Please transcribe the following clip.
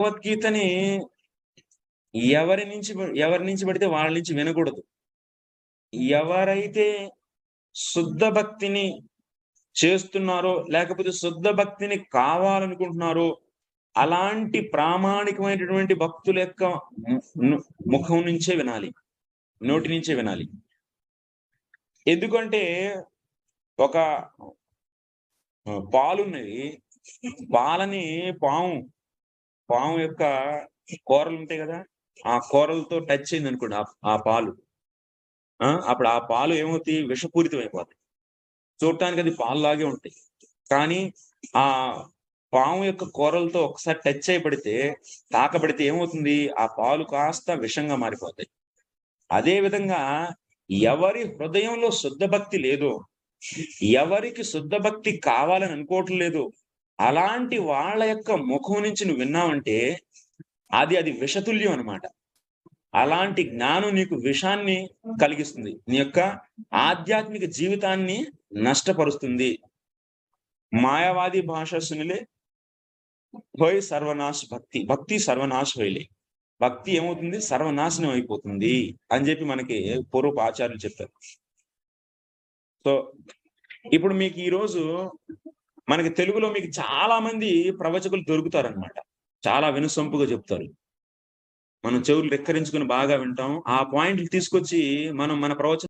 భగవద్గీతని ఎవరి నుంచి పడితే వాళ్ళ నుంచి వినకూడదు. ఎవరైతే శుద్ధ భక్తిని చేస్తున్నారో, లేకపోతే శుద్ధ భక్తిని కావాలనుకుంటున్నారో, అలాంటి ప్రామాణికమైనటువంటి భక్తుల యొక్క ముఖం నుంచే వినాలి. నోటి నుంచే వినాలి. ఎందుకంటే ఒక పాలున్నవి. పాలని పాము యొక్క కూరలు ఉంటాయి కదా, ఆ కూరలతో టచ్ అయింది అనుకోండి ఆ పాలు, అప్పుడు ఆ పాలు ఏమవుతాయి? విషపూరితం అయిపోతాయి. చూడటానికి అది పాలులాగే ఉంటాయి. కానీ ఆ పాము యొక్క కూరలతో ఒకసారి టచ్ అయిపడితే, తాకబడితే ఏమవుతుంది? ఆ పాలు కాస్త విషంగా మారిపోతాయి. అదే విధంగా ఎవరి హృదయంలో శుద్ధ భక్తి లేదో, ఎవరికి శుద్ధ భక్తి కావాలని అనుకోవటం లేదు, అలాంటి వాళ్ళ యొక్క ముఖం నుంచి నువ్వు విన్నావంటే అది విషతుల్యం అన్నమాట. అలాంటి జ్ఞానం నీకు విషాన్ని కలిగిస్తుంది. నీ యొక్క ఆధ్యాత్మిక జీవితాన్ని నష్టపరుస్తుంది. మాయావాది భాష సునిలే హోయ్ సర్వనాశ్ భక్తి సర్వనాశ్ హోయిలే. భక్తి ఏమవుతుంది? సర్వనాశనం అయిపోతుంది అని చెప్పి మనకి పూర్వపు ఆచార్యులు చెప్పారు. సో ఇప్పుడు మీకు ఈరోజు మనకి తెలుగులో మీకు చాలా మంది ప్రవచకులు దొరుకుతారనమాట. చాలా వినసొంపుగా చెప్తారు. మనం చెవులు రెక్కరించుకుని బాగా వింటాం. ఆ పాయింట్లు తీసుకొచ్చి మనం మన ప్రవచనం